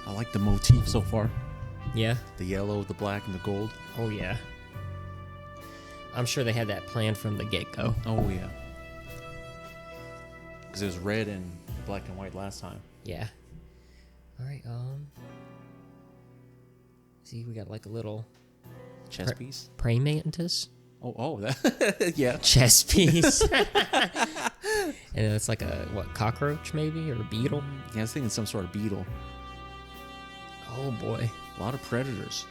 I like the motif so far. Yeah. The yellow, the black, and the gold. Oh yeah. I'm sure they had that planned from the get-go. Oh yeah. Because it was red and black and white last time. Yeah. All right. See, we got like a little Chess piece. praying mantis. Oh, that. Yeah. Chess piece. And it's like a cockroach maybe, or a beetle. Yeah, I was thinking some sort of beetle. Oh boy. A lot of predators.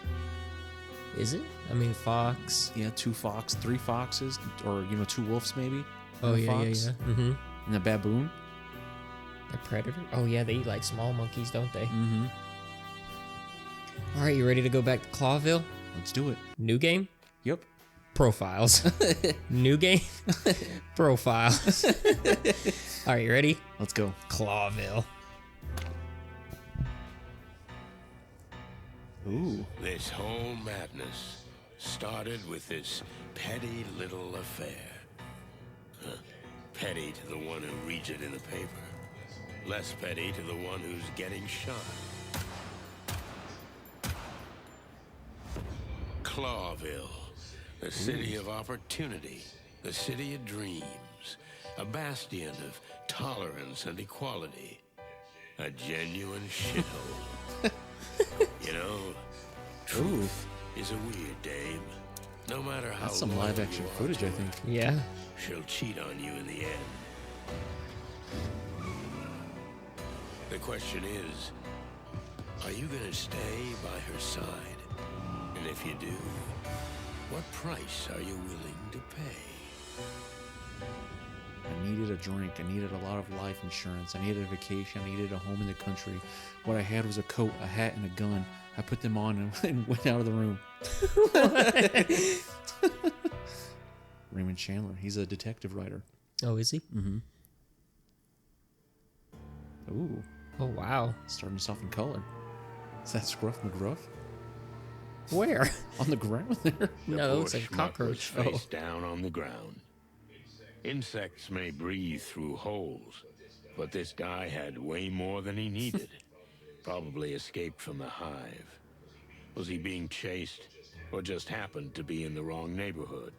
Is it? I mean, fox. Yeah, 2 fox, 3 foxes, or 2 wolves maybe. Oh and a yeah, fox, yeah. Mm-hmm. And a baboon. A predator. Oh yeah, they eat like small monkeys, don't they? Mm-hmm. All right, you ready to go back to Clawville? Let's do it. New game. Yep. Profiles. New game. Profiles. All right, you ready? Let's go. Clawville. Ooh. This whole madness started with this petty little affair. Petty to the one who reads it in the paper. Less petty to the one who's getting shot. Clawville, the city of opportunity, the city of dreams, a bastion of tolerance and equality, a genuine shithole. Truth is a weird dame. No matter how That's some loyal live action you are footage, to I her, think. Yeah. she'll cheat on you in the end. The question is, are you gonna stay by her side? And if you do, what price are you willing to pay? I needed a drink. I needed a lot of life insurance. I needed a vacation. I needed a home in the country. What I had was a coat, a hat, and a gun. I put them on and went out of the room. Raymond Chandler. He's a detective writer. Oh, is he? Mm-hmm. Ooh. Oh, wow. Starting us off in color. Is that Scruff McGruff? Where? On the ground there? No, The it's poor like a schmuck cockroach. was face down on the ground. Insects may breathe through holes, but this guy had way more than he needed. Probably escaped from the hive. Was he being chased, or just happened to be in the wrong neighborhood?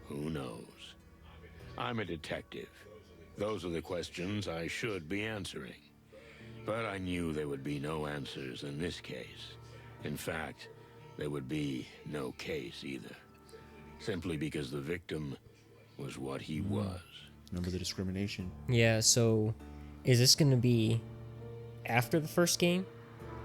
Who knows? I'm a detective. Those are the questions I should be answering. But I knew there would be no answers in this case. In fact, there would be no case either. Simply because the victim was what he was. Remember the discrimination? Yeah, so is this going to be after the first game?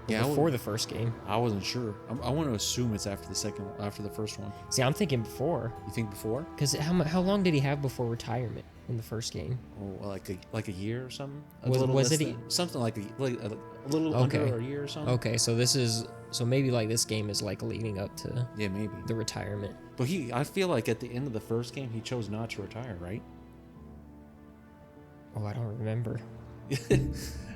Or Yeah, before the first game? I wasn't sure. I want to assume it's after the first one. See, I'm thinking before. You think before? Because how long did he have before retirement in the first game? Oh, like a year or something? Was it something like a little Okay. under a year or something? Okay, so maybe like this game is like leading up to Yeah, maybe. the retirement. But I feel like at the end of the first game, he chose not to retire, right? Oh, I don't remember.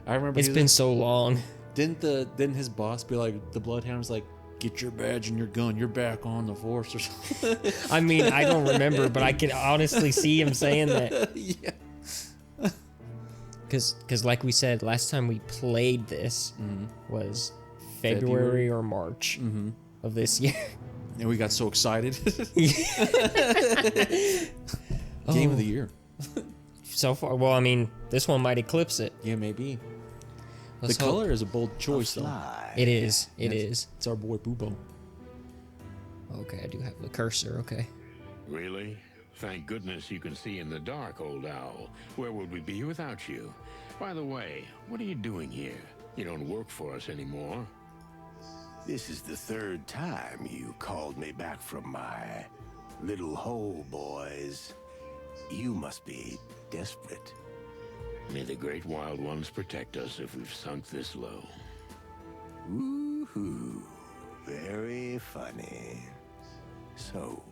I remember It's been so long. Didn't his boss be like, the Bloodhound was like, get your badge and your gun, you're back on the force or something? I mean, I don't remember, but I can honestly see him saying that. Yeah. Because like we said, last time we played this was February or March of this year. And we got so excited. Oh. Game of the year. So far, well, I mean, this one might eclipse it. Yeah, maybe. Let's the hope. color is a bold choice, though. It is. It is. It's our boy Boobo. Okay, I do have the cursor. Okay. Really? Thank goodness you can see in the dark, old owl. Where would we be without you? By the way, what are you doing here? You don't work for us anymore. This is the third time you called me back from my little hole, boys. You must be desperate. May the great wild ones protect us if we've sunk this low. Woohoo. Very funny. So,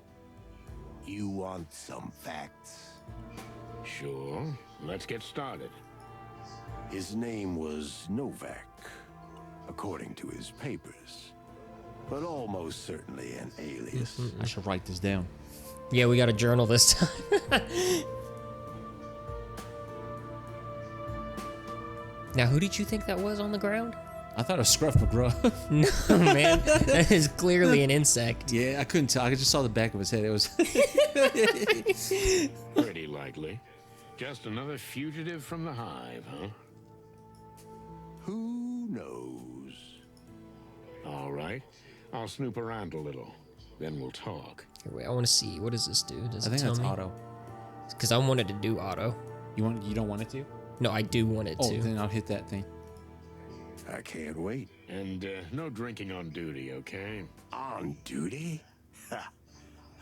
you want some facts? Sure. Let's get started. His name was Novak, according to his papers, but almost certainly an alias. I should write this down. Yeah, we got a journal this time. Now, who did you think that was on the ground? I thought it was Scruff McGruff. No, man. That is clearly an insect. Yeah, I couldn't tell. I just saw the back of his head. It was. Pretty likely. Just another fugitive from the hive, huh? Who knows? All right. I'll snoop around a little. Then we'll talk. Here, wait, I want to see. What does this do? Does I it think tell that's me? auto. Because I wanted to do auto. You don't want it to? No, I do want it Oh, to. then I'll hit that thing. I can't wait. And no drinking on duty, okay? On duty? Ha.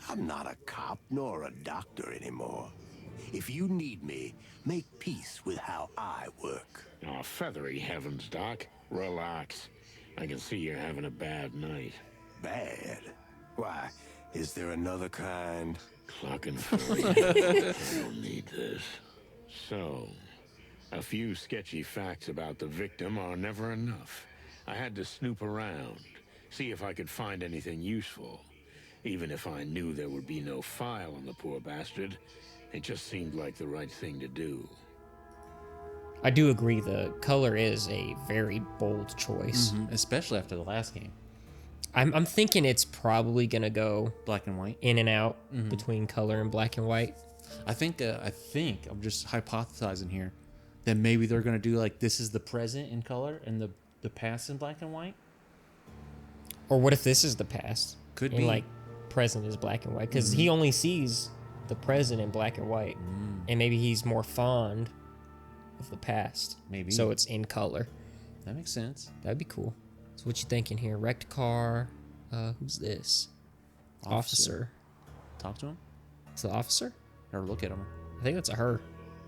I'm not a cop nor a doctor anymore. If you need me, make peace with how I work. Oh, feathery heavens, Doc. Relax. I can see you're having a bad night. Bad? Why, is there another kind? Clucking furry. I don't need this. So, a few sketchy facts about the victim are never enough. I had to snoop around, see if I could find anything useful. Even if I knew there would be no file on the poor bastard, it just seemed like the right thing to do. I do agree the color is a very bold choice. Especially after the last game. I'm thinking it's probably going to go Black and white. in and out between color and black and white. I think I'm just hypothesizing here that maybe they're gonna do like this is the present in color and the past in black and white. Or what if this is the past? Could and be. like present is black and white because he only sees the present in black and white, and maybe he's more fond of the past. Maybe. So it's in color. That makes sense. That'd be cool. So what you thinking here? Wrecked car. Who's this? Officer. Talk to him It's the officer. or look at him. I think that's a her.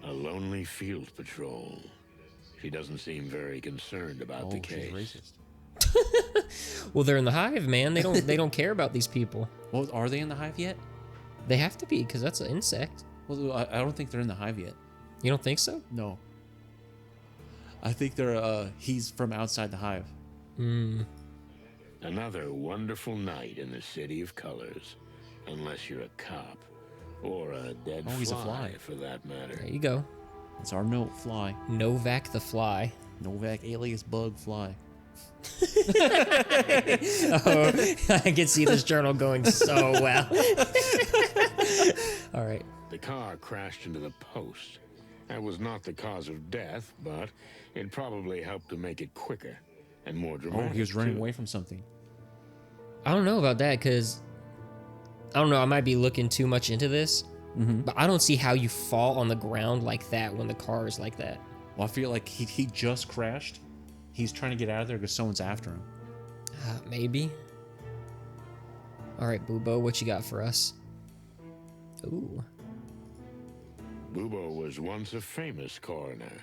A lonely field patrol. She doesn't seem very concerned about the Oh, she's case. racist. Well, they're in the hive, man. They don't care about these people. Well, are they in the hive yet? They have to be because that's an insect. Well, I don't think they're in the hive yet. You don't think so? No. I think they're he's from outside the hive. Another wonderful night in the City of Colors. Unless you're a cop. Or a dead Oh, he's a fly, fly. for that matter. There you go. It's our note, fly. Novak the fly. Novak alias bug fly. Oh, I can see this journal going so well. All right. The car crashed into the post. That was not the cause of death, but it probably helped to make it quicker and more Oh, dramatic. he was running too. away from something. I don't know about that because I don't know. I might be looking too much into this, but I don't see how you fall on the ground like that when the car is like that. Well, I feel like he just crashed. He's trying to get out of there because someone's after him. Maybe. All right, Boobo, what you got for us? Ooh. Bubo was once a famous coroner,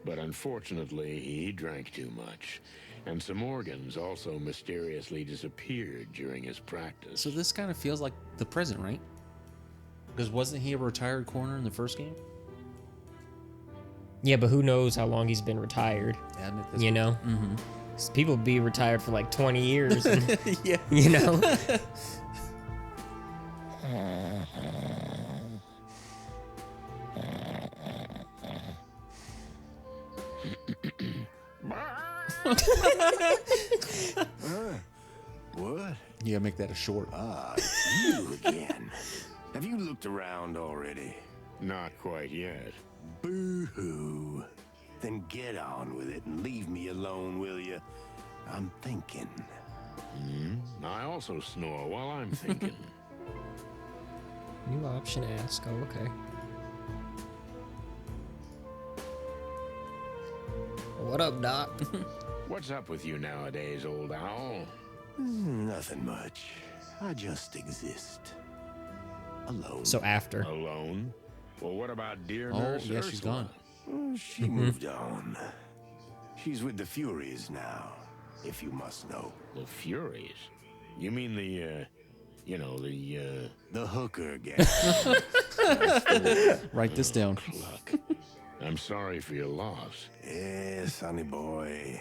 but unfortunately he drank too much, and some organs also mysteriously disappeared during his practice. So this kind of feels like the present, right? Because wasn't he a retired coroner in the first game? Yeah, but who knows how long he's been retired? Yeah, I You know? Mm-hmm. People be retired for like 20 years. And, yeah. you know? What? You gotta make that a short. Ah, it's you again. Have you looked around already? Not quite yet. Boo-hoo. Then get on with it and leave me alone, will you? I'm thinking. I also snore while I'm thinking. New option ask. Oh, okay. What up, Doc? What's up with you nowadays, old owl? Nothing much. I just exist. Alone. So after. Alone? Well, what about dear Oh, nurse yeah, she's Ursula? gone. She moved on. She's with the Furies now, if you must know. The Furies? You mean the, The hooker gang. Write this down. Cluck. I'm sorry for your loss. Yeah, sonny boy.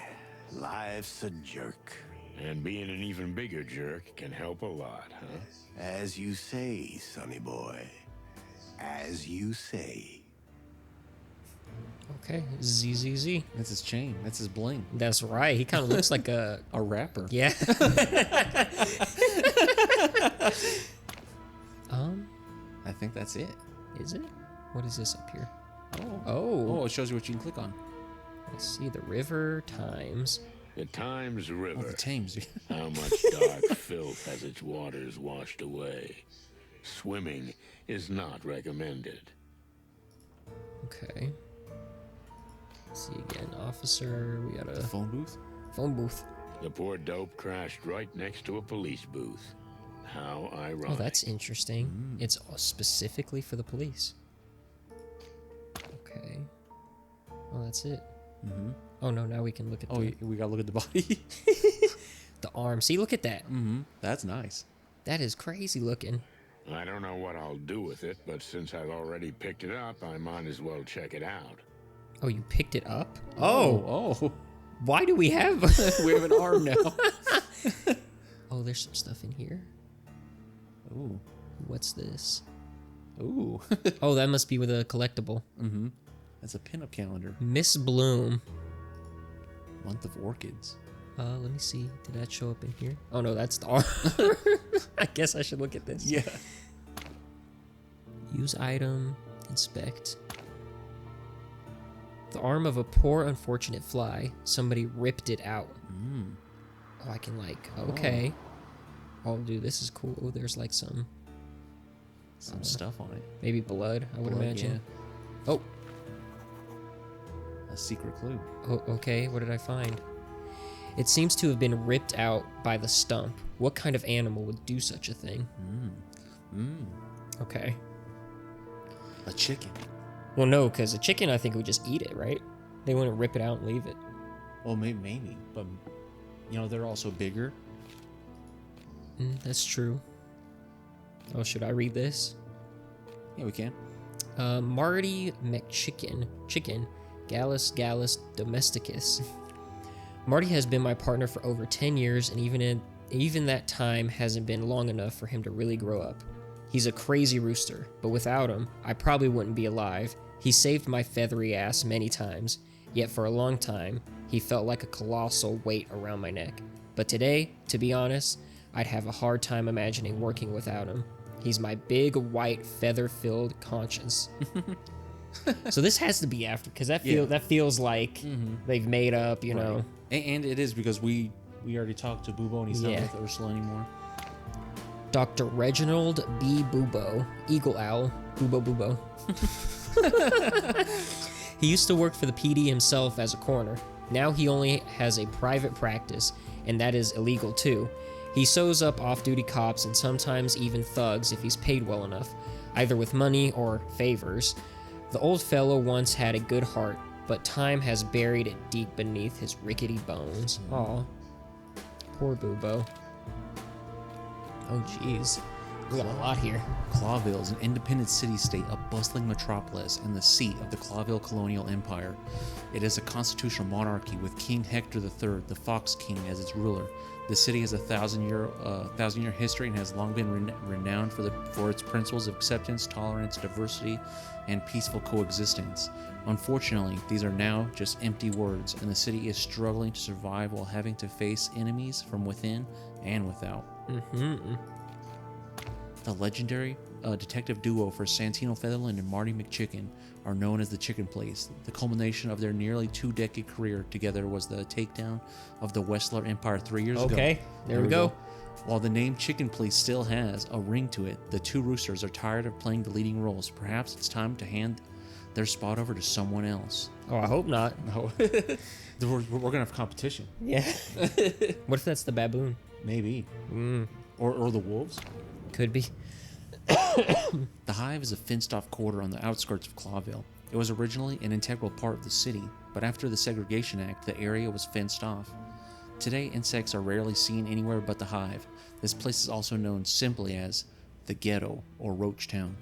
Life's a jerk. And being an even bigger jerk can help a lot, huh? As you say, sonny boy. As you say. Okay, ZZZ. That's his chain. That's his bling. That's right. He kind of looks like a rapper. Yeah. I think that's it. Is it? What is this up here? Oh, it shows you what you can click on. I see the river Times. The Times River. Oh, the Thames. How much dark filth has its waters washed away? Swimming is not recommended. Okay. Let's see again. Officer. We got The a phone booth. phone booth. The poor dope crashed right next to a police booth. How ironic. Oh, that's interesting. It's specifically for the police. Okay. Oh, that's it. Oh no, now we can look at Oh, we gotta look at the body. the arm. See, look at that. That's nice. That is crazy looking. I don't know what I'll do with it, but since I've already picked it up, I might as well check it out. Oh, you picked it up? Oh. Why do we have... We have an arm now. Oh, there's some stuff in here. Ooh. What's this? Ooh. Oh, that must be with a collectible. That's a pinup calendar. Miss Bloom. Month of orchids. Let me see. Did that show up in here? Oh no, that's the arm. I guess I should look at this. Yeah. Use item. Inspect. The arm of a poor unfortunate fly. Somebody ripped it out. Oh, I can like... Okay. Oh, dude, this is cool. Oh, there's like some stuff on it. maybe blood, I would Blood, imagine. Oh, A secret clue. oh, okay. What did I find? It seems to have been ripped out by the stump. What kind of animal would do such a thing? Okay. A chicken. Well, no, because a chicken, I think, would just eat it, right? They wouldn't rip it out and leave it. Well, maybe, but they're also bigger. That's true. Oh, should I read this? Yeah, we can. Marty McChicken, Gallus domesticus. Marty has been my partner for over 10 years, and even that time hasn't been long enough for him to really grow up. He's a crazy rooster, but without him, I probably wouldn't be alive. He saved my feathery ass many times, yet for a long time, he felt like a colossal weight around my neck. But today, to be honest, I'd have a hard time imagining working without him. He's my big, white, feather-filled conscience. So this has to be after, because that feels like they've made up, you know. And it is because we already talked to Bubo and he's not with Ursula anymore. Dr. Reginald B. Bubo, Eagle Owl, Bubo. He used to work for the PD himself as a coroner. Now he only has a private practice, and that is illegal too. He sews up off-duty cops and sometimes even thugs if he's paid well enough, either with money or favors. The old fellow once had a good heart, but time has buried it deep beneath his rickety bones. Aw. Poor Bubo. Oh, jeez. We got a lot here. Clawville is an independent city-state, a bustling metropolis, and the seat of the Clawville colonial empire. It is a constitutional monarchy with King Hector III, the Fox King, as its ruler. The city has a thousand-year history and has long been renowned for its principles of acceptance, tolerance, diversity, and peaceful coexistence. Unfortunately, these are now just empty words, and the city is struggling to survive while having to face enemies from within and without. The legendary detective duo for Santino Featherland and Marty McChicken are known as the Chicken Place. The culmination of their nearly 2-decade career together was the takedown of the Westler Empire 3 years ago. Okay, there we go. While the name Chicken Place still has a ring to it, the two roosters are tired of playing the leading roles. Perhaps it's time to hand their spot over to someone else. Oh, I hope not. No. We're going to have competition. Yeah. What if that's the baboon? Maybe. Or the wolves. Could be. The Hive is a fenced-off quarter on the outskirts of Clawville. It was originally an integral part of the city, but after the Segregation Act, the area was fenced off. Today, insects are rarely seen anywhere but the Hive. This place is also known simply as the Ghetto or Roach Town.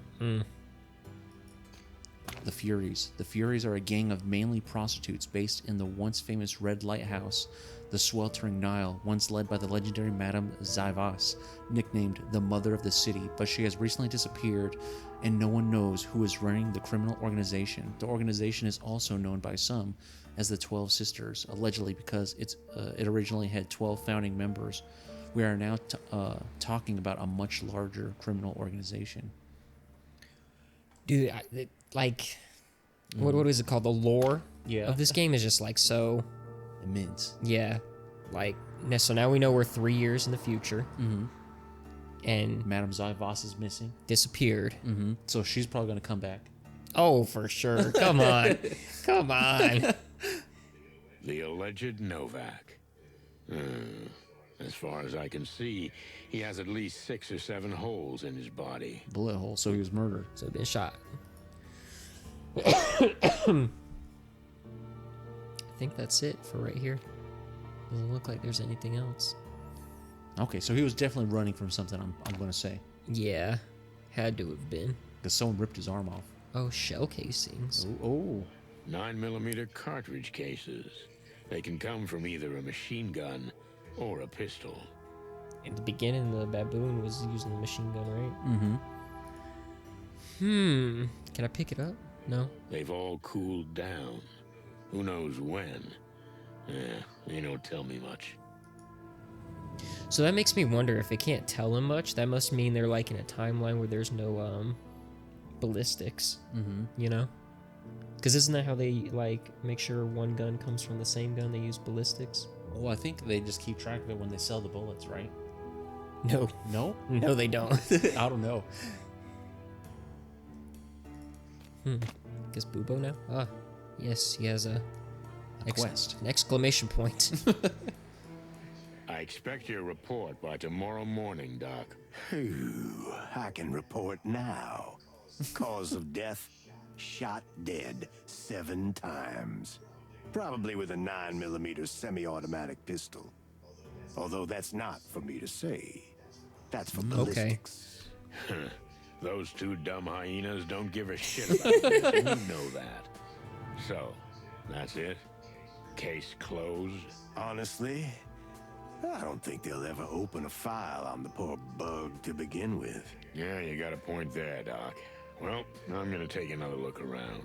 The Furies. The Furies are a gang of mainly prostitutes based in the once famous Red Lighthouse, the sweltering Nile, once led by the legendary Madame Zivas, nicknamed the Mother of the City, but she has recently disappeared and no one knows who is running the criminal organization. The organization is also known by some as the 12 Sisters, allegedly because it originally had 12 founding members. We are now talking about a much larger criminal organization. Dude, what is it called? The lore of this game is just like so Immense. Yeah, so now we know we're 3 years in the future, and Madame Zivas is missing. disappeared. So she's probably going to come back. Oh, for sure. Come on, come on. The alleged Novak. As far as I can see, he has at least 6 or 7 holes in his body. Bullet hole, so he was murdered. So he's been shot. I think that's it for right here. Doesn't look like there's anything else. Okay, so he was definitely running from something, I'm going to say. Yeah, had to have been. Because someone ripped his arm off. Oh, shell casings. Oh. 9mm cartridge cases. They can come from either a machine gun or a pistol. In the beginning, the baboon was using the machine gun, right? Can I pick it up? No. They've all cooled down. Who knows when? They don't tell me much. So that makes me wonder if it can't tell them much. That must mean they're like in a timeline where there's no ballistics. You know? Because isn't that how they like make sure one gun comes from the same gun? They use ballistics. Well, I think they just keep track of it when they sell the bullets, right? No. No? No, they don't. I don't know. Guess Bubo now? Ah, yes, he has a quest. An exclamation point. I expect your report by tomorrow morning, Doc. Phew, I can report now. Cause of death, shot dead 7 times. Probably with a 9mm semi-automatic pistol. Although that's not for me to say. That's for ballistics. Those 2 dumb hyenas don't give a shit about this, and you know that. So, that's it? Case closed? Honestly, I don't think they'll ever open a file on the poor bug to begin with. Yeah, you got a point there, Doc. Well, I'm gonna take another look around.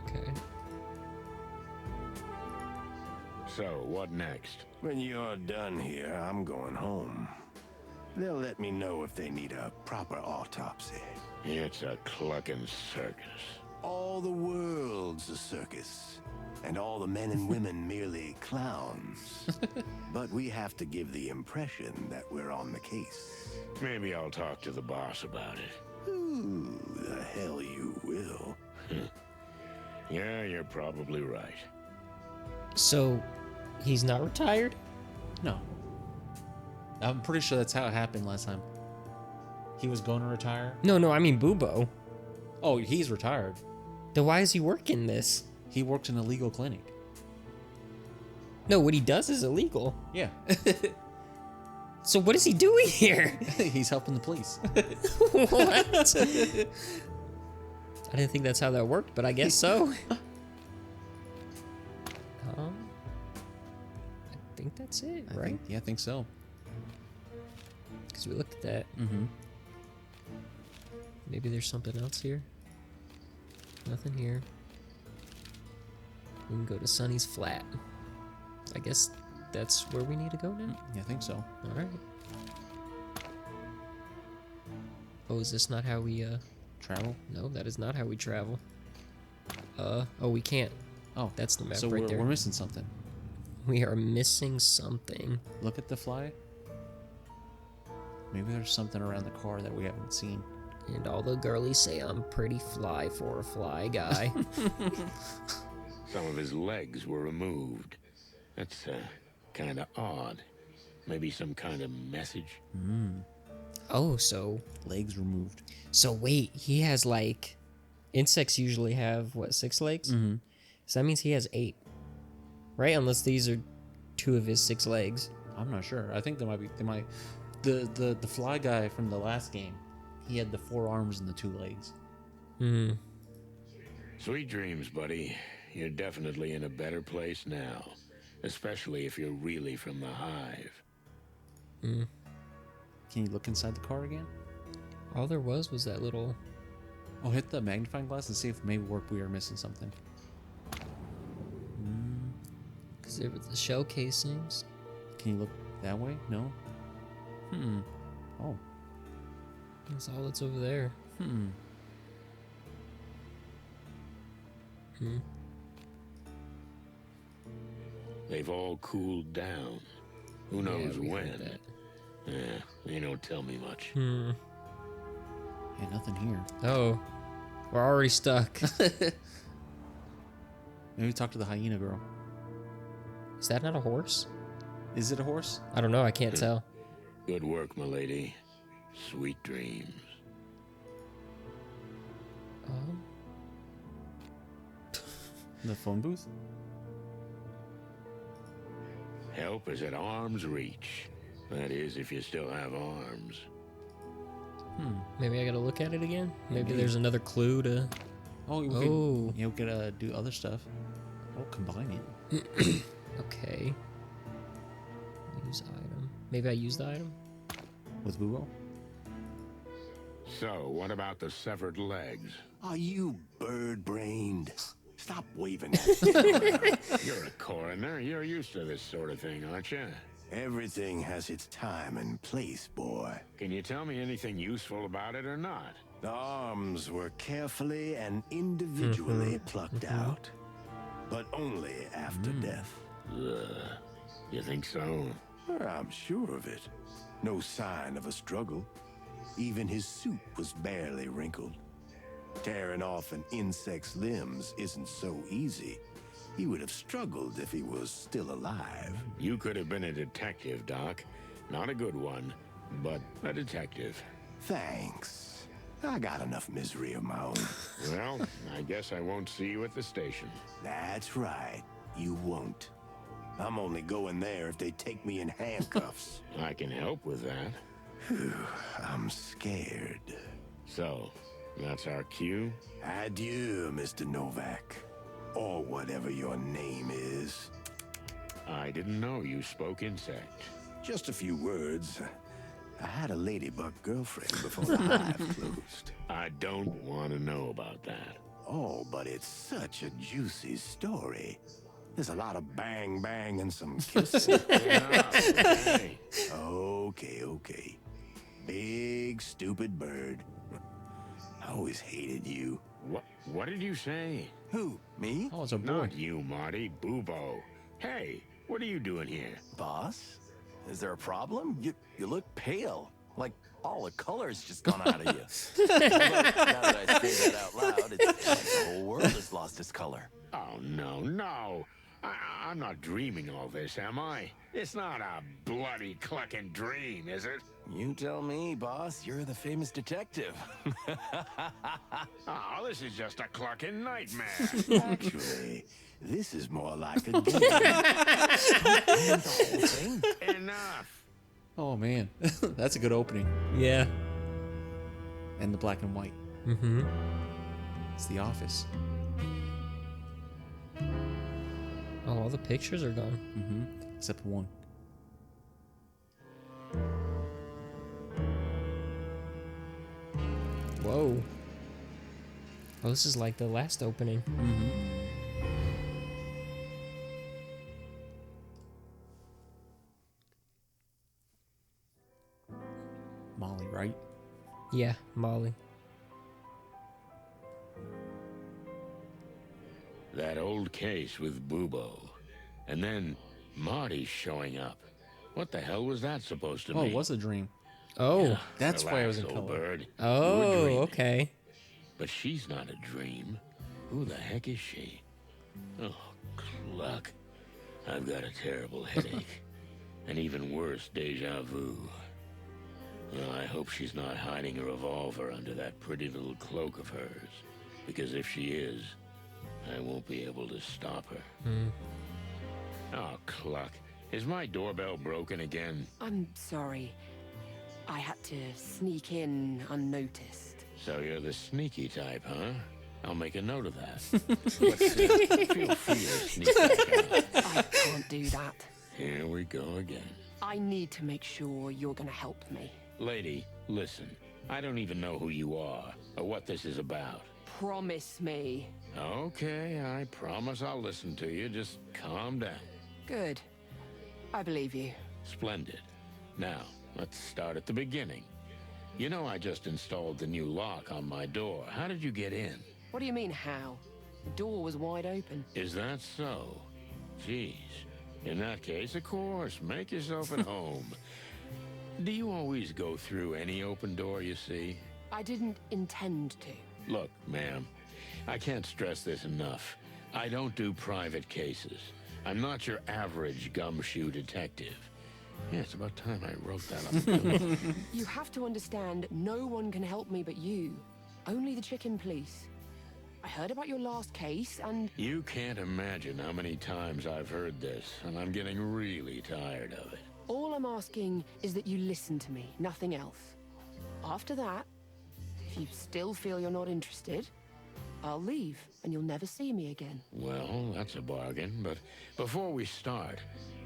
Okay. So, what next? When you're done here, I'm going home. They'll let me know if they need a proper autopsy. It's a clucking circus. All the world's a circus, and all the men and women merely clowns. But we have to give the impression that we're on the case. Maybe I'll talk to the boss about it. Ooh, the hell you will. Yeah, you're probably right. So, he's not retired? No. I'm pretty sure that's how it happened last time. He was going to retire. No, I mean Bubo. Oh, he's retired. Then why is he working this? He works in a legal clinic. No, what he does is illegal. Yeah. So what is he doing here? He's helping the police. What? I didn't think that's how that worked, but I guess so. I think that's it, right? I think so. Because we looked at that. Maybe there's something else here. Nothing here. We can go to Sunny's flat. I guess that's where we need to go now? Yeah, I think so. Alright. Oh, is this not how we, Travel? No, that is not how we travel. Oh, we can't. Oh, That's the map so right there. we're missing something. We are missing something. Look at the fly. Maybe there's something around the car that we haven't seen. And all the girlies say I'm pretty fly for a fly guy. Some of his legs were removed. That's kind of odd. Maybe some kind of message. Oh, so Legs removed. So wait, he has like, insects usually have what, 6 legs? So that means he has 8, right? Unless these are 2 of his 6 legs. I'm not sure. I think they might. The fly guy from the last game, he had the 4 arms and the 2 legs. Hmm. Sweet dreams, buddy. You're definitely in a better place now. Especially if you're really from the Hive. Hmm. Can you look inside the car again? All there was that little... Oh, hit the magnifying glass and see if maybe we are missing something. Because there were the shell casings. Can you look that way? No? Oh. That's all that's over there. They've all cooled down. Who knows when? Yeah, they don't tell me much. Yeah, nothing here. Oh. We're already stuck. Maybe talk to the hyena girl. Is that not a horse? Is it a horse? I don't know. I can't tell. Good work, milady. Sweet dreams. The phone booth? Help is at arm's reach. That is, if you still have arms. Maybe I gotta look at it again? Maybe there's another clue to... Oh, we could, we gotta do other stuff. Oh, combine it. Okay. Use item. Maybe I use the item? With Bubo? So, what about the severed legs? Are you bird-brained? Stop waving at me. You're a coroner. You're used to this sort of thing, aren't you? Everything has its time and place, boy. Can you tell me anything useful about it or not? The arms were carefully and individually plucked out, but only after death. You think so? I'm sure of it. No sign of a struggle. Even his suit was barely wrinkled. Tearing off an insect's limbs isn't so easy. He would have struggled if he was still alive. You could have been a detective, Doc. Not a good one, but a detective. Thanks. I got enough misery of my own. Well, I guess I won't see you at the station. That's right. You won't. I'm only going there if they take me in handcuffs. I can help with that. I'm scared. So, that's our cue? Adieu, Mr. Novak. Or whatever your name is. I didn't know you spoke insect. Just a few words. I had a ladybug girlfriend before the hive closed. I don't want to know about that. Oh, but it's such a juicy story. There's a lot of bang bang and some kissing. Hey, Okay. Big stupid bird. I always hated you. what did you say? Who? Me? Oh, it's a boy. Not you, Marty. Bubo. Hey, what are you doing here? Boss? Is there a problem? You look pale. Like all the color's just gone out of you. Although, now that I say that out loud, it's like the whole world has lost its color. Oh, no. I'm not dreaming all this, am I? It's not a bloody clucking dream, is it? You tell me, boss. You're the famous detective. Oh, this is just a clucking nightmare. Actually, this is more like a game. The whole thing? Enough. Oh, man. That's a good opening. Yeah. And the black and white. Mm-hmm. It's The Office. Oh, all the pictures are gone. Mm-hmm. Except one. Whoa. Oh, this is like the last opening. Molly, right? Yeah, Molly. That old case with Bubo. And then Marty showing up. What the hell was that supposed to Oh, mean? it was a dream. Oh. That's why I was in Relax, old color. bird. Oh, You're dreaming. okay. But she's not a dream. Who the heck is she? Oh, cluck. I've got a terrible headache. And even worse, deja vu. Well, I hope she's not hiding a revolver under that pretty little cloak of hers. Because if she is, I won't be able to stop her. Oh, cluck. Is my doorbell broken again? I'm sorry. I had to sneak in unnoticed. So you're the sneaky type, huh? I'll make a note of that. But feel free to sneak back out. I can't do that. Here we go again. I need to make sure you're gonna help me. Lady, listen. I don't even know who you are or what this is about. Promise me. Okay, I promise I'll listen to you. Just calm down. Good. I believe you. Splendid. Now, let's start at the beginning. You know I just installed the new lock on my door. How did you get in? What do you mean, how? The door was wide open. Is that so? Jeez. In that case, of course, make yourself at home. Do you always go through any open door you see? I didn't intend to. Look, ma'am, I can't stress this enough. I don't do private cases. I'm not your average gumshoe detective. Yeah, it's about time I wrote that up. You have to understand, no one can help me but you. Only the chicken police. I heard about your last case, and... You can't imagine how many times I've heard this, and I'm getting really tired of it. all I'm asking is that you listen to me, nothing else. After that, if you still feel you're not interested, I'll leave, and you'll never see me again. Well, that's a bargain, but before we start,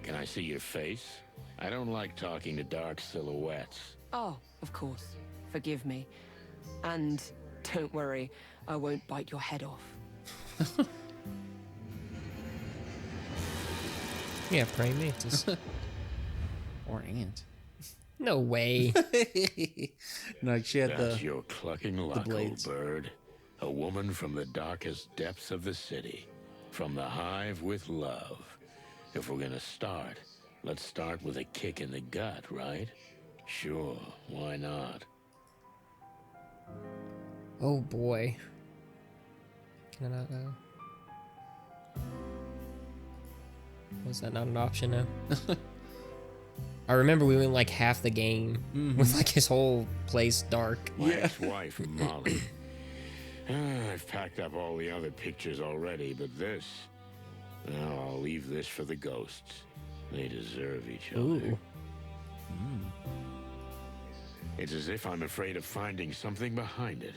can I see your face? I don't like talking to dark silhouettes. Oh, of course. Forgive me. And don't worry, I won't bite your head off. Yeah, praying mantis. Or ant. No way. No, she had That's your clucking luck, old blades. bird. A woman from the darkest depths of the city. From the Hive with love. If we're gonna start, let's start with a kick in the gut, right? Sure, why not? Oh boy. Can I not go? Was that not an option now? I remember we went like half the game with like his whole place dark. My ex-wife, Molly. I've packed up all the other pictures already, but this... Well, I'll leave this for the ghosts. They deserve each other. Ooh. It's as if I'm afraid of finding something behind it.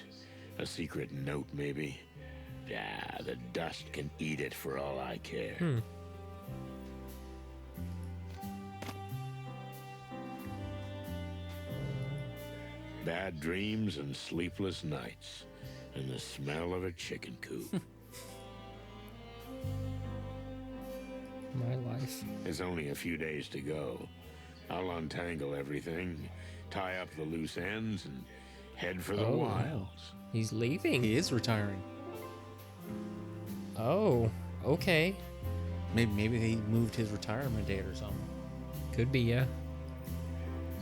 A secret note, maybe. Yeah, the dust can eat it for all I care. Bad dreams and sleepless nights. And the smell of a chicken coop. My life. There's only a few days to go. I'll untangle everything, tie up the loose ends, and head for the Oh, wilds. He's leaving. He is retiring. Oh, okay. Maybe he moved his retirement date or something. Could be, yeah.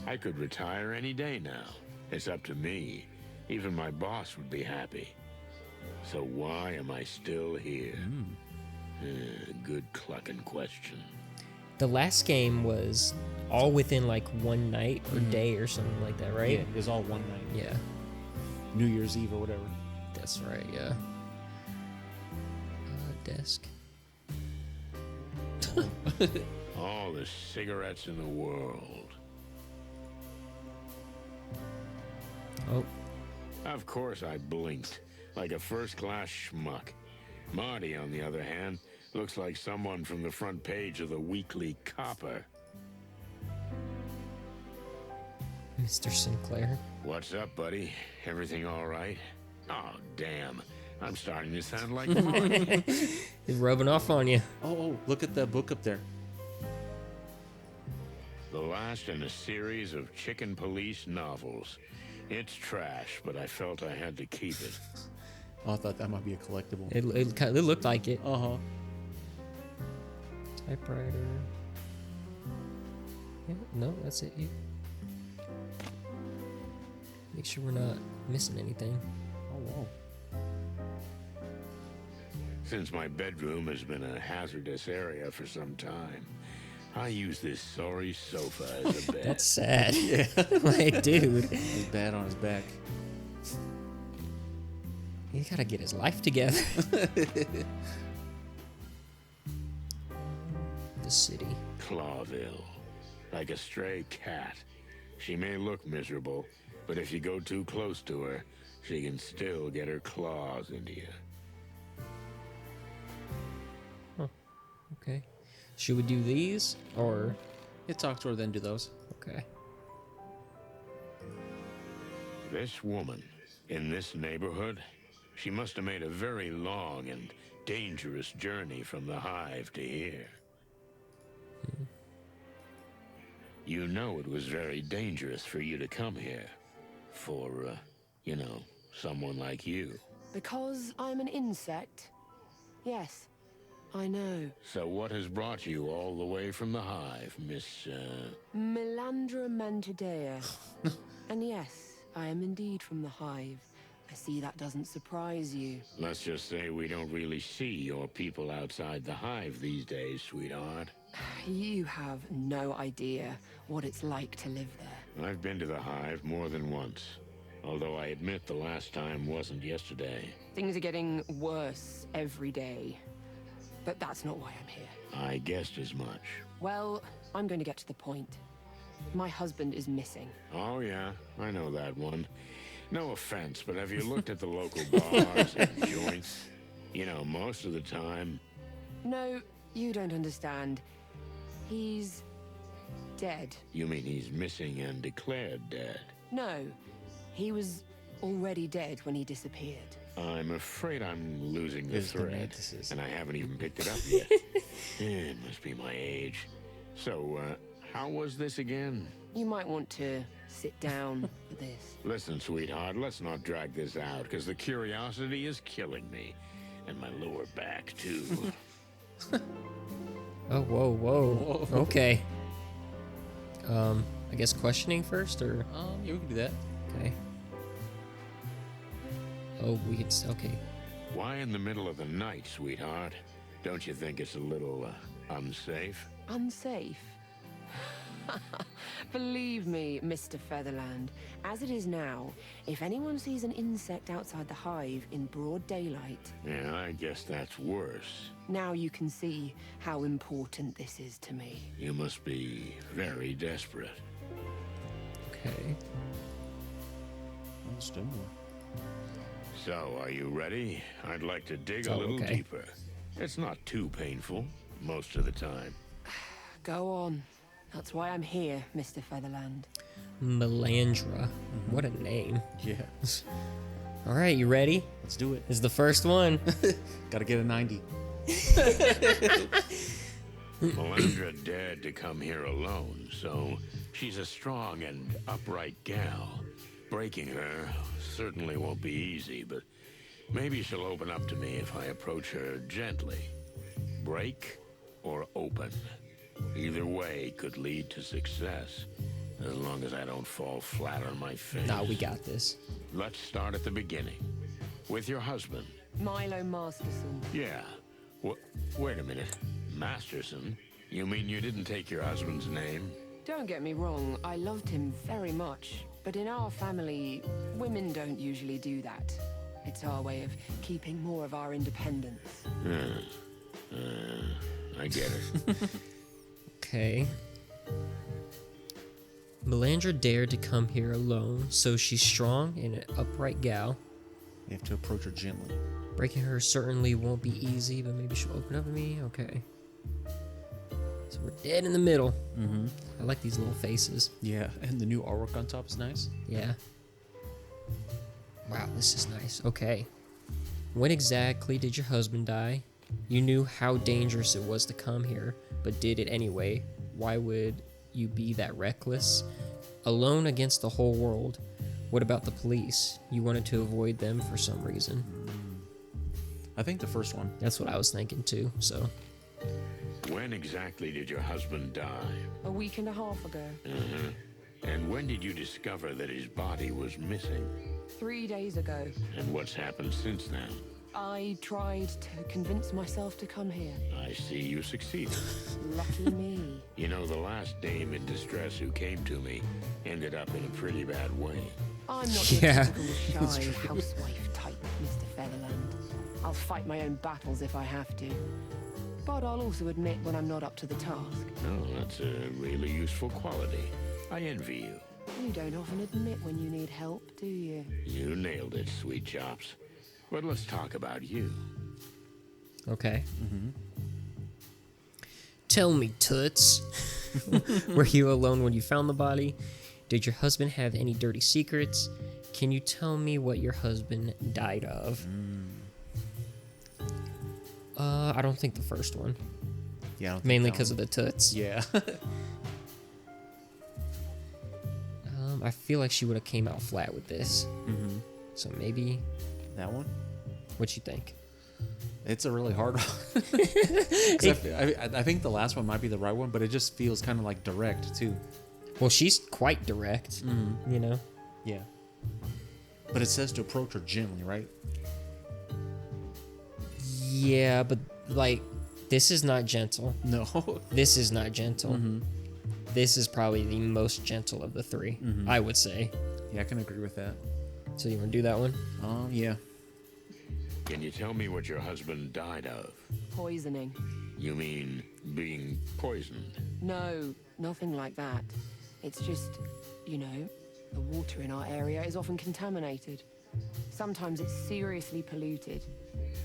I could retire any day now. It's up to me. Even my boss would be happy. So why am I still here? Good clucking question. The last game was all within like one night or day or something like that, right? Yeah, it was all one night. Yeah. New Year's Eve or whatever. That's right, yeah. Desk. All the cigarettes in the world. Oh, Of course I blinked, like a first-class schmuck. Marty, on the other hand, looks like someone from the front page of the Weekly Copper. Mr. Sinclair. What's up, buddy? Everything all right? Oh, damn. I'm starting to sound like Marty. He's rubbing off on you. Oh, look at the book up there. The last in a series of Chicken Police novels. It's trash, but I felt I had to keep it. Oh, I thought that might be a collectible. It looked like it. Uh-huh. Typewriter. Yeah, no, that's it. Make sure we're not missing anything. Oh, wow. Since my bedroom has been a hazardous area for some time, I use this sorry sofa as a bed. That's sad. Yeah. Like, dude. He's bad on his back. He gotta get his life together. The city. Clawville. Like a stray cat. She may look miserable, but if you go too close to her, she can still get her claws into you. Okay. Should we do these or? Yeah, talk to her, then do those. Okay. This woman, in this neighborhood, she must have made a very long and dangerous journey from the Hive to here. You know it was very dangerous for you to come here. For, you know, someone like you. Because I'm an insect? Yes, I know. So what has brought you all the way from the Hive, Miss, Melandra Mantadea. And yes, I am indeed from the Hive. I see that doesn't surprise you. Let's just say we don't really see your people outside the Hive these days, sweetheart. You have no idea what it's like to live there. I've been to the Hive more than once. Although I admit the last time wasn't yesterday. Things are getting worse every day. But that's not why I'm here. I guessed as much. Well, I'm going to get to the point. My husband is missing. Oh yeah, I know that one. No offense, but have you looked at the local bars and joints? You know, most of the time... No, you don't understand. He's dead. You mean he's missing and declared dead? No, he was already dead when he disappeared. I'm afraid I'm losing the There's the thread, mantises. and I haven't even picked it up yet. It must be my age. So, how was this again? You might want to sit down for this. Listen, sweetheart, let's not drag this out, because the curiosity is killing me. And my lower back, too. Oh, whoa. Okay. I guess questioning first, or? Yeah, we can do that. Okay. Oh, we could, okay. Why in the middle of the night, sweetheart? Don't you think it's a little, unsafe? Unsafe? Believe me, Mr. Featherland, as it is now, if anyone sees an insect outside the Hive in broad daylight... Yeah, I guess that's worse. Now you can see how important this is to me. You must be very desperate. Okay. Still more. So, are you ready? I'd like to dig a Oh, little okay. deeper. It's not too painful, most of the time. Go on. That's why I'm here, Mr. Featherland. Melandra. What a name. Yeah. All right, you ready? Let's do it. This is the first one. Gotta get a 90. Melandra dared to come here alone, so she's a strong and upright gal. Breaking her certainly won't be easy, but maybe she'll open up to me if I approach her gently. Break or open. Either way could lead to success, as long as I don't fall flat on my face. Nah, we got this. Let's start at the beginning. With your husband. Milo Masterson. Yeah. Wait a minute. Masterson? You mean you didn't take your husband's name? Don't get me wrong, I loved him very much. But in our family, women don't usually do that. It's our way of keeping more of our independence. I get it. Okay. Melandra dared to come here alone, so she's strong and an upright gal. You have to approach her gently. Breaking her certainly won't be easy, but maybe she'll open up to me. Okay. So we're dead in the middle. Mm-hmm. I like these little faces. Yeah, and the new artwork on top is nice. Yeah. Wow, this is nice. Okay. When exactly did your husband die? You knew how dangerous it was to come here, but did it anyway. Why would you be that reckless? Alone against the whole world. What about the police? You wanted to avoid them for some reason. I think the first one. That's what I was thinking too, so. When exactly did your husband die? A week and a half ago. And when did you discover that his body was missing? 3 days ago. And what's happened since then? I tried to convince myself to come here. I see you succeeded. Lucky me. You know, the last dame in distress who came to me ended up in a pretty bad way. I'm not your Yeah, typical shy housewife type, Mr. Featherland. I'll fight my own battles if I have to. But I'll also admit when I'm not up to the task. Oh, that's a really useful quality. I envy you. You don't often admit when you need help, do you? You nailed it, Sweet Chops. But let's talk about you. Okay. Tell me, Toots. Were you alone when you found the body? Did your husband have any dirty secrets? Can you tell me what your husband died of? I don't think the first one. Yeah, I don't think Mainly that because one. of the Toots. Yeah. I feel like she would have came out flat with this. So maybe, That one? what you think? It's a really hard one. 'Cause I think the last one might be the right one, but it just feels kind of like direct too. Well, she's quite direct, you know? Yeah. But it says to approach her gently, right? Yeah, but like, this is not gentle. No. This is not gentle. This is probably the most gentle of the three, I would say. Yeah, I can agree with that. So you want to do that one? Yeah. Can you tell me what your husband died of? Poisoning. You mean being poisoned? No, nothing like that. It's just, you know, the water in our area is often contaminated. Sometimes it's seriously polluted.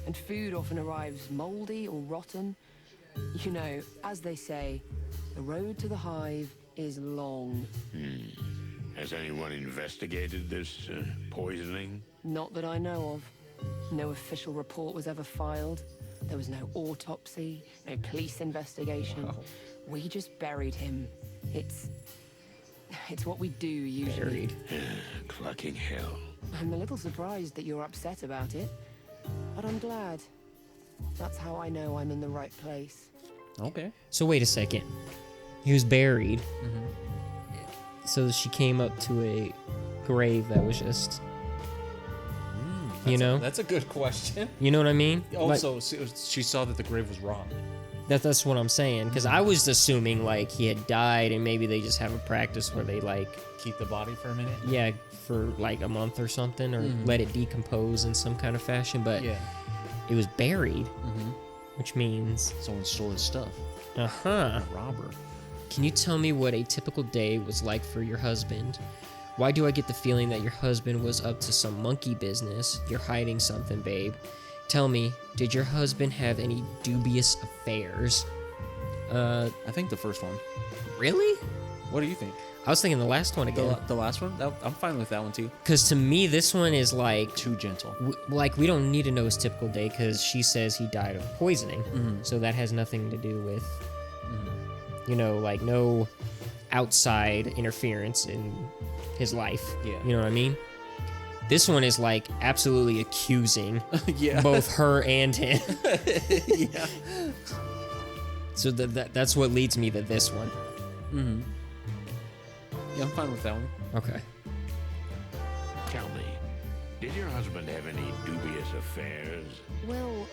And food often arrives moldy or rotten. You know, as they say, the road to the hive is long. Has anyone investigated this poisoning? Not that I know of. No official report was ever filed. There was no autopsy, no police investigation. Wow. We just buried him. It's what we do usually. Buried. Clucking hell. I'm a little surprised that you're upset about it, but I'm glad. That's how I know I'm in the right place. Okay. So wait a second. He was buried. So she came up to a grave that was just, you know? That's a good question. You know what I mean? Like, Also, she saw that the grave was wrong. that's what I'm saying. Because I was assuming, like, he had died and maybe they just have a practice where they, like, Keep the body for a minute. yeah, for, like, a month or something, or let it decompose in some kind of fashion. But Yeah. it was buried, which means, Someone stole his stuff. uh-huh. A robber. Can you tell me what a typical day was like for your husband? Why do I get the feeling that your husband was up to some monkey business? You're hiding something, babe. Tell me, did your husband have any dubious affairs? I think the first one. Really? What do you think? I was thinking the last one again. The last one? I'm fine with that one too. Because to me, this one is like, Too gentle. like we don't need to know his typical day because she says he died of poisoning. So that has nothing to do with, you know, like no outside interference in his life. Yeah. You know what I mean? This one is like absolutely accusing Yeah. both her and him. Yeah. So that's what leads me to this one. Yeah, I'm fine with that one. Okay. Tell me, did your husband have any dubious affairs? Well,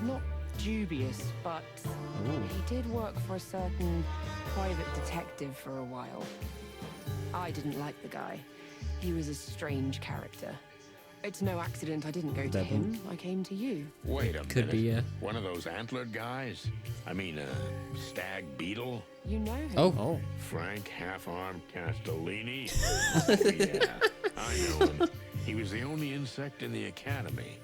not dubious, but he did work for a certain private detective for a while. I didn't like the guy. He was a strange character. It's no accident I didn't go to him. I came to you. Wait a Could minute. be, yeah. One of those antlered guys? I mean, a stag beetle? You know him. Oh. Frank Half-Armed Castellini? Yeah, I know him. He was the only insect in the academy.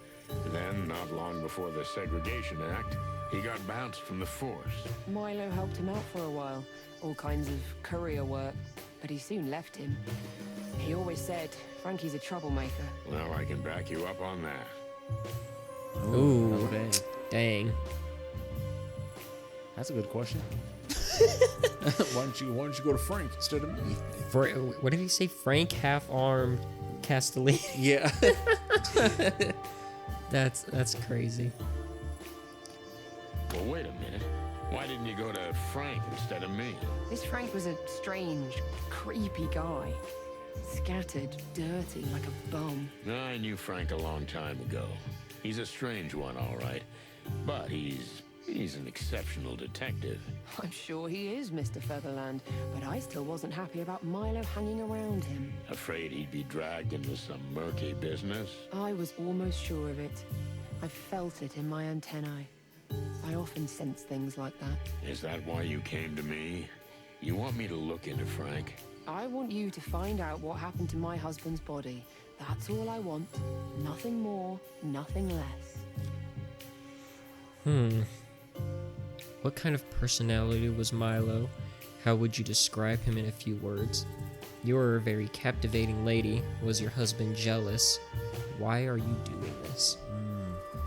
Then, not long before the Segregation Act, he got bounced from the force. Milo helped him out for a while. All kinds of courier work. But he soon left him. He always said, Frankie's a troublemaker. Well, I can back you up on that. Ooh. Okay. Dang. That's a good question. why don't you go to Frank instead of me? What did he say? Frank half-armed Castellini. Yeah. That's crazy. Well, wait a minute. Why didn't you go to Frank instead of me? This Frank was a strange, creepy guy. Scattered, dirty, like a bum. I knew Frank a long time ago. He's a strange one, all right. But he's an exceptional detective. I'm sure he is, Mr. Featherland, but I still wasn't happy about Milo hanging around him. Afraid he'd be dragged into some murky business? I was almost sure of it. I felt it in my antennae. I often sense things like that. Is that why you came to me? You want me to look into Frank? I want you to find out what happened to my husband's body. That's all I want. Nothing more, nothing less. What kind of personality was Milo? How would you describe him in a few words? You are a very captivating lady. Was your husband jealous? Why are you doing this?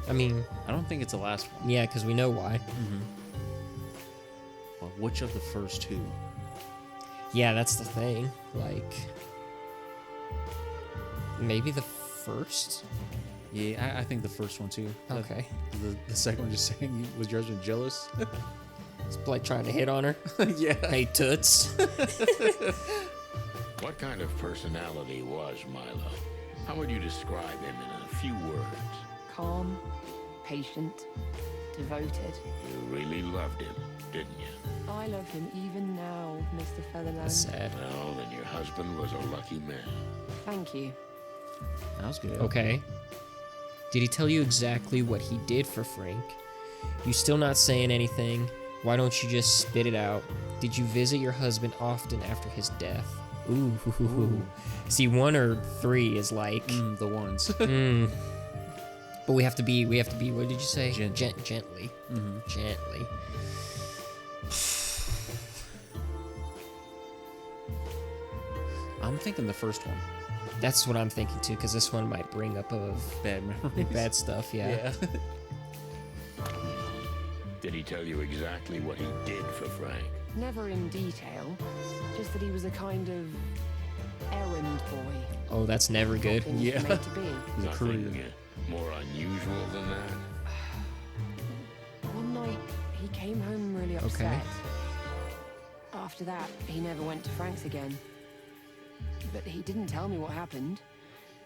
I mean, I don't think it's the last one. yeah, because we know why. But which of the first two? Yeah, that's the thing. Like, maybe the first? Yeah, I think the first one too. Okay. The second one just saying, was your husband jealous? It's like trying to hit on her. Yeah. Hey, toots. What kind of personality was Milo? How would you describe him in a few words? Calm, patient, devoted. You really loved him, didn't you? I love him even now, Mr. Featherland. That's sad. Well, then your husband was a lucky man. Thank you. That was good. Okay. Did he tell you exactly what he did for Frank? You still not saying anything? Why don't you just spit it out? Did you visit your husband often after his death? Ooh. See, 1 or 3 is like, The ones. but we have to be. What did you say? Gentle. Gently. Gently. I'm thinking the first one. That's what I'm thinking too, because this one might bring up of Bad memories. bad stuff. Yeah. Did he tell you exactly what he did for Frank? Never in detail, just that he was a kind of errand boy. Oh, that's never good. Things Yeah. were made to be. Nothing more unusual than that? One night, he came home really upset. After that, he never went to Frank's again. But he didn't tell me what happened,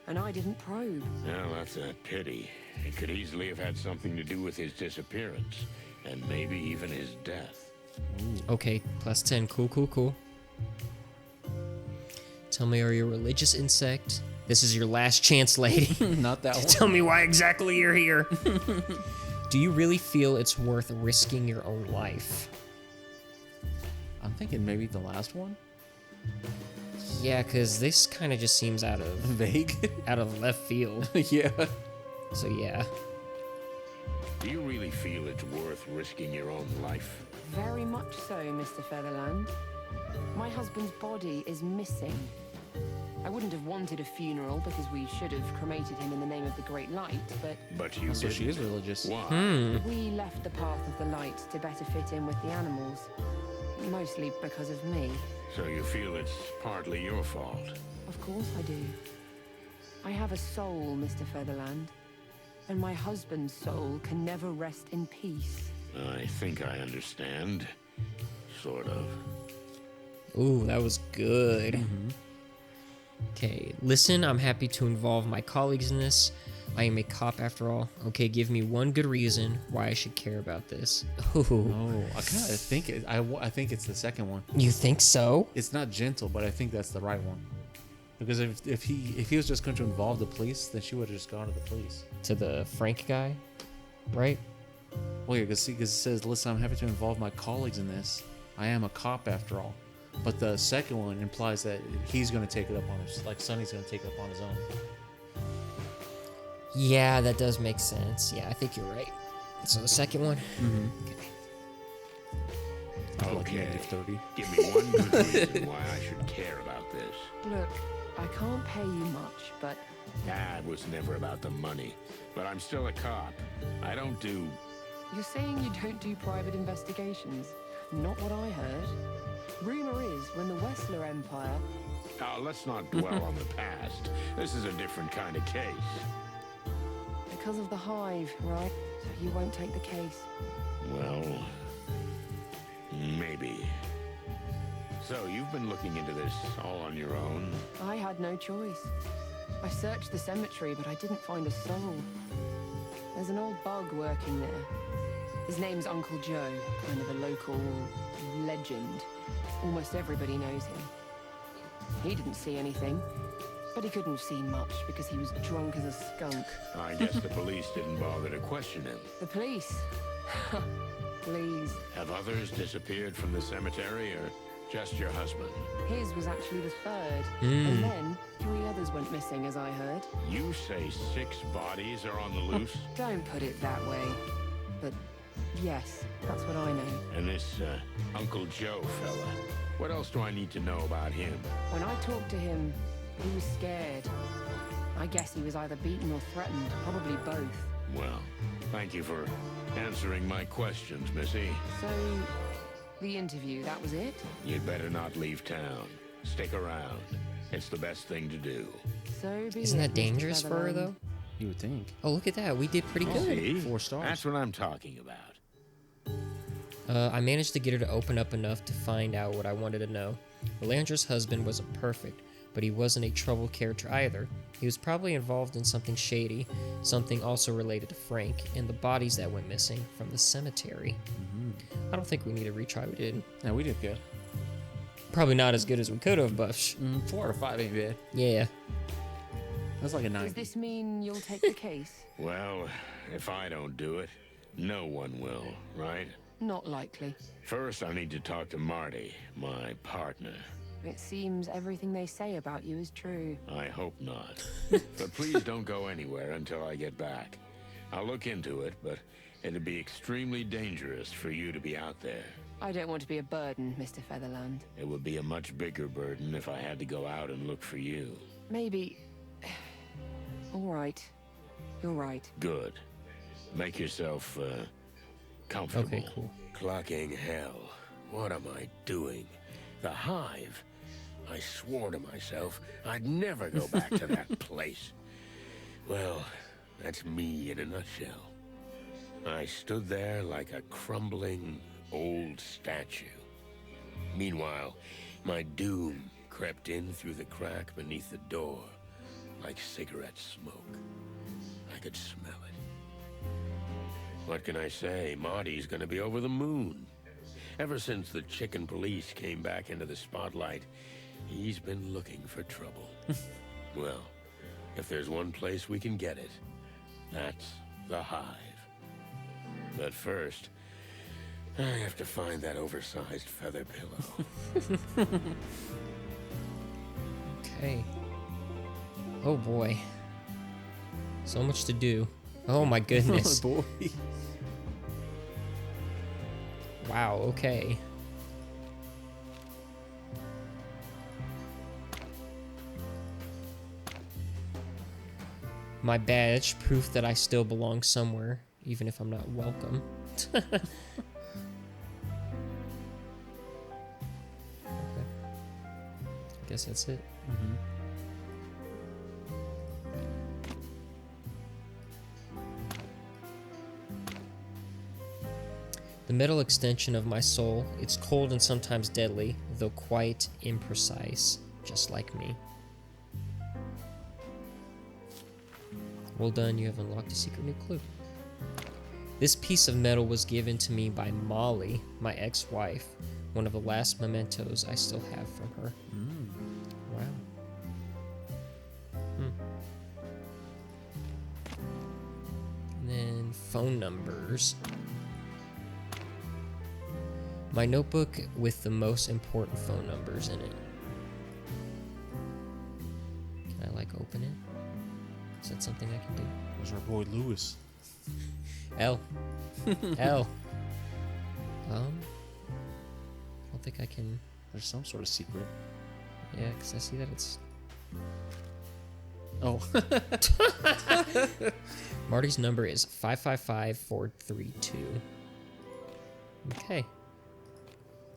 and I didn't probe. Well, that's a pity. It could easily have had something to do with his disappearance, and maybe even his death. Okay, plus 10. Cool. Tell me, are you a religious insect? This is your last chance, lady. Not that one. Tell me why exactly you're here. Do you really feel it's worth risking your own life? I'm thinking maybe the last one. Yeah, because this kind of just seems out of Vague. left field. Yeah. So yeah. Do you really feel it's worth risking your own life? Very much so, Mr. Featherland. My husband's body is missing. I wouldn't have wanted a funeral because we should have cremated him in the name of the Great Light, but But you So didn't. she is religious. Why? we left the path of the light to better fit in with the animals. Mostly because of me. So you feel it's partly your fault? Of course I do. I have a soul, Mr. Featherland. And my husband's soul can never rest in peace. I think I understand. Sort of. Ooh, that was good. Okay, listen, I'm happy to involve my colleagues in this. I am a cop after all. Okay, give me one good reason why I should care about this. Ooh. Oh, I kind of think I think it's the second one. You think so? It's not gentle, but I think that's the right one. Because if he was just going to involve the police, then she would have just gone to the police. To the Frank guy, right? Well, yeah, because it says, "Listen, I'm happy to involve my colleagues in this. I am a cop after all." But the second one implies that he's going to take it up on his, like Sonny's going to take it up on his own. Yeah, that does make sense. Yeah, I think you're right. So the second one? Okay. Like Okay. -30. Give me one good reason why I should care about this. Look, I can't pay you much, but It was never about the money. But I'm still a cop. I don't do... you're saying you don't do private investigations. Not what I heard. Rumor is, when the Wessler Empire... let's not dwell on the past. This is a different kind of case. Because of the Hive, right? So you won't take the case. Well, maybe. So you've been looking into this all on your own? I had no choice. I searched the cemetery, but I didn't find a soul. There's an old bug working there. His name's Uncle Joe, kind of a local legend. Almost everybody knows him. He didn't see anything, but he couldn't have seen much because he was drunk as a skunk. I guess the police didn't bother to question him. The police? Please. Have others disappeared from the cemetery, or Just your husband. His was actually the third. And then 3 others went missing, as I heard. You say 6 bodies are on the loose? Don't put it that way. But yes, that's what I know. And this, Uncle Joe fella, what else do I need to know about him? When I talked to him, he was scared. I guess he was either beaten or threatened, probably both. Well, thank you for answering my questions, Missy. So, the interview, that was it? You'd better not leave town. Stick around. It's the best thing to do. So be Isn't it, that Mr. dangerous for her, Featherland. though? You would think. Oh, look at that. We did pretty good. See? 4 stars. That's what I'm talking about. I managed to get her to open up enough to find out what I wanted to know. Melandra's husband wasn't perfect, but he wasn't a troubled character either. He was probably involved in something shady, something also related to Frank, and the bodies that went missing from the cemetery. I don't think we need to retry. We did. Yeah, we did good. Probably not as good as we could have, but 4 out of 5 ain't bad. yeah. That's like a 9. Does this mean you'll take the case? Well, if I don't do it, no one will, right? Not likely. First, I need to talk to Marty, my partner. It seems everything they say about you is true. I hope not. But please don't go anywhere until I get back. I'll look into it, but it'd be extremely dangerous for you to be out there. I don't want to be a burden, Mr. Featherland. It would be a much bigger burden if I had to go out and look for you. Maybe... All right. You're right. Good. Make yourself, comfortable. Okay, cool. Clocking hell. What am I doing? The Hive? I swore to myself I'd never go back to that place. Well, that's me in a nutshell. I stood there like a crumbling old statue. Meanwhile, my doom crept in through the crack beneath the door like cigarette smoke. I could smell it. What can I say? Marty's gonna be over the moon. Ever since the chicken police came back into the spotlight, he's been looking for trouble. Well, if there's one place we can get it, that's the Hive. But first, I have to find that oversized feather pillow. Okay. Oh boy. So much to do. Oh my goodness. Boy. Wow, okay. My badge, proof that I still belong somewhere, even if I'm not welcome. Okay. Guess that's it. The metal extension of my soul, it's cold and sometimes deadly, though quite imprecise, just like me. Well done, you have unlocked a secret new clue. This piece of metal was given to me by Molly, my ex-wife, one of the last mementos I still have from her. Wow. And then phone numbers. My notebook with the most important phone numbers in it. Can I, like, open it? Is that something I can do? There's our boy Lewis. L. L. I don't think I can... There's some sort of secret. Yeah, because I see that it's... Oh. Marty's number is 555-432. Okay.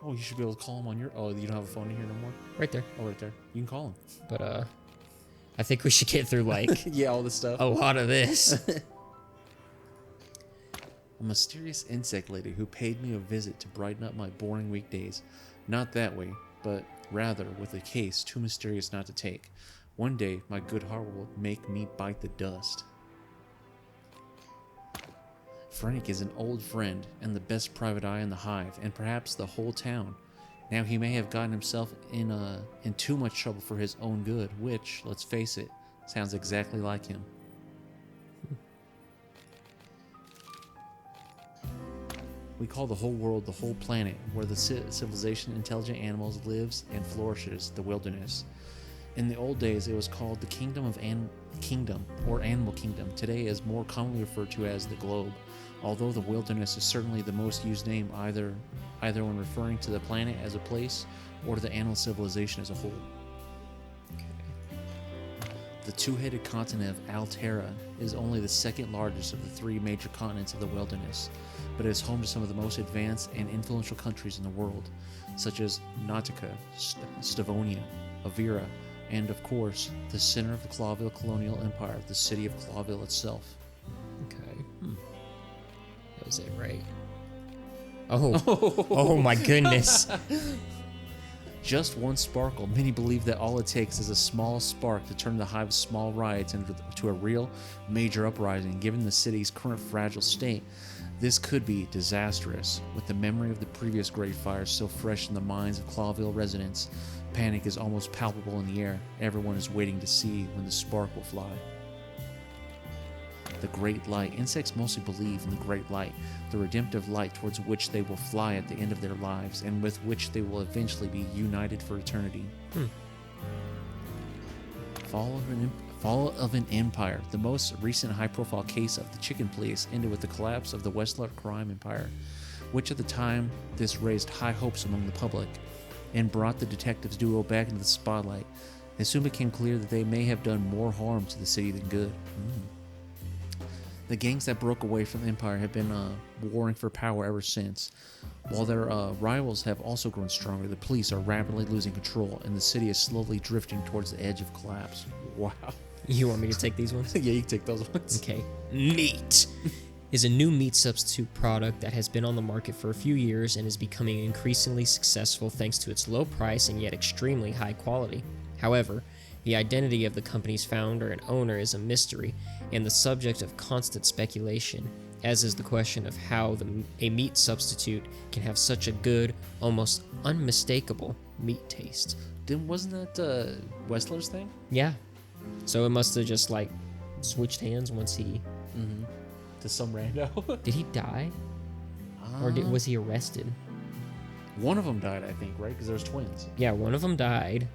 Oh, you should be able to call him on your... Oh, you don't have a phone in here no more? Right there. Oh, right there. You can call him. But, I think we should get through, like, Yeah, all this stuff. a lot of this. A mysterious insect lady who paid me a visit to brighten up my boring weekdays. Not that way, but rather with a case too mysterious not to take. One day, my good heart will make me bite the dust. Frank is an old friend and the best private eye in the Hive, and perhaps the whole town. Now he may have gotten himself in too much trouble for his own good, which, let's face it, sounds exactly like him. We call the whole world the whole planet, where the civilization, intelligent animals lives and flourishes, the wilderness. In the old days, it was called the Kingdom of Kingdom or Animal Kingdom. Today, is more commonly referred to as the globe. Although the wilderness is certainly the most used name, either when referring to the planet as a place or to the animal civilization as a whole. The two-headed continent of Altera is only the second largest of the three major continents of the wilderness, but it is home to some of the most advanced and influential countries in the world, such as Nautica, Stavonia, Avira, and of course, the center of the Clawville colonial empire, the city of Clawville itself. Okay. That was it, right? Oh. Oh my goodness. Just one sparkle. Many believe that all it takes is a small spark to turn the Hive's small riots into a real major uprising. Given the city's current fragile state, this could be disastrous. With the memory of the previous great fires still fresh in the minds of Clawville residents, panic is almost palpable in the air. Everyone is waiting to see when the spark will fly. The Great Light. Insects mostly believe in the Great Light, the redemptive light towards which they will fly at the end of their lives, and with which they will eventually be united for eternity. Fall of an empire. The most recent high-profile case of the chicken police ended with the collapse of the Westler crime empire, which at the time this raised high hopes among the public and brought the detectives duo back into the spotlight. It soon became clear that they may have done more harm to the city than good. The gangs that broke away from the empire have been warring for power ever since. While their rivals have also grown stronger, the police are rapidly losing control, and the city is slowly drifting towards the edge of collapse. Wow. You want me to take these ones? Yeah, you can take those ones. Okay. Meat is a new meat substitute product that has been on the market for a few years and is becoming increasingly successful thanks to its low price and yet extremely high quality. However, the identity of the company's founder and owner is a mystery and the subject of constant speculation, as is the question of how a meat substitute can have such a good, almost unmistakable meat taste. Wasn't that Westler's thing? Yeah. So it must have just like switched hands once he... To some rando. Did he die? Or was he arrested? One of them died, I think, right? Because there's twins. Yeah, one of them died.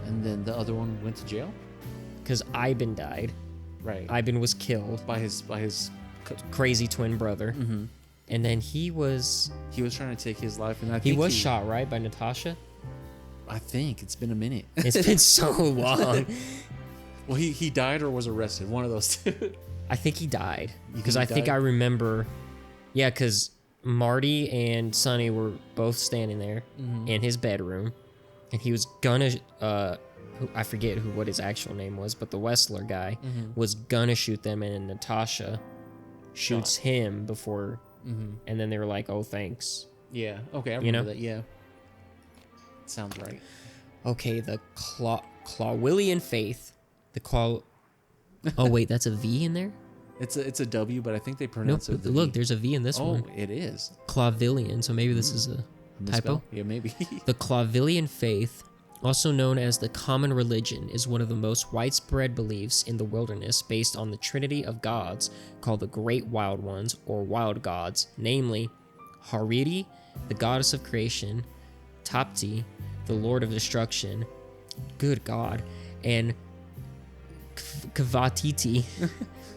And then the other one went to jail? Because Ivan died. Right. Ivan was killed by his crazy twin brother. And then he was trying to take his life, and I think he was shot, right, by Natasha? I think it's been a minute. It's been so long. Well, he died or was arrested. One of those two. I think he died because I think I remember. Yeah, because Marty and Sonny were both standing there in his bedroom, and he was gonna. I forget what his actual name was, but the Westler guy was gonna shoot them, and Natasha shoots him before, and then they were like, "Oh, thanks." Yeah. Okay, I remember that. Yeah. Sounds right. Okay, the Clawillian faith. Oh wait, that's a V in there? It's a W, but I think they pronounce it with look, V. there's a V in this one. Oh, it is. Clawvillian, so maybe this is a typo? Yeah, maybe. The Clawvillian faith, also known as the common religion, is one of the most widespread beliefs in the wilderness based on the trinity of gods called the Great Wild Ones, or Wild Gods, namely Hariri, the goddess of creation, Tapti, the lord of destruction, good God, and Kvatiti,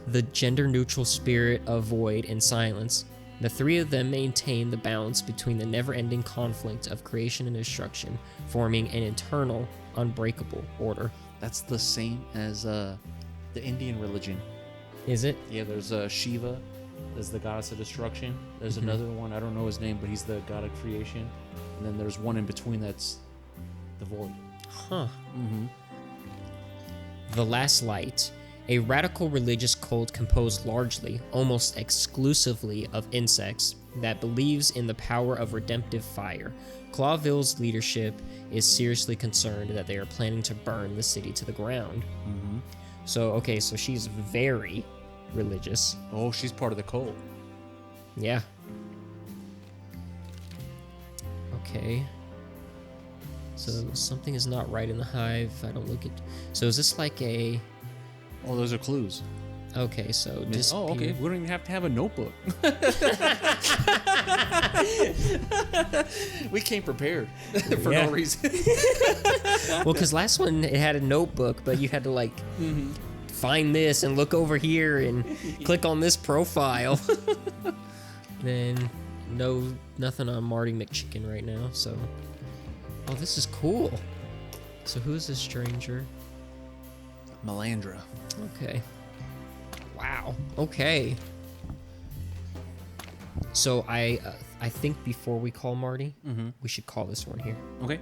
the gender-neutral spirit of void and silence. The three of them maintain the balance between the never-ending conflict of creation and destruction, forming an eternal, unbreakable order. That's the same as the Indian religion. Is it? Yeah, there's Shiva, is the goddess of destruction. There's another one, I don't know his name, but he's the god of creation. And then there's one in between that's the void. Huh. The Last Light, a radical religious cult composed largely, almost exclusively, of insects that believes in the power of redemptive fire. Clawville's leadership is seriously concerned that they are planning to burn the city to the ground. So she's very religious. Oh, she's part of the cult. Yeah. Okay. So something is not right in the hive. I don't look at... So is this like a... Oh, those are clues. Okay, so Oh, okay. We don't even have to have a notebook. We came prepared for Yeah. no reason. Well, because last one it had a notebook, but you had to like find this and look over here and click on this profile. Then nothing on Marty McChicken right now. So, oh, this is cool. So who's this stranger? Melandra. Okay. Wow. Okay. So I think before we call Marty, we should call this one here. Okay.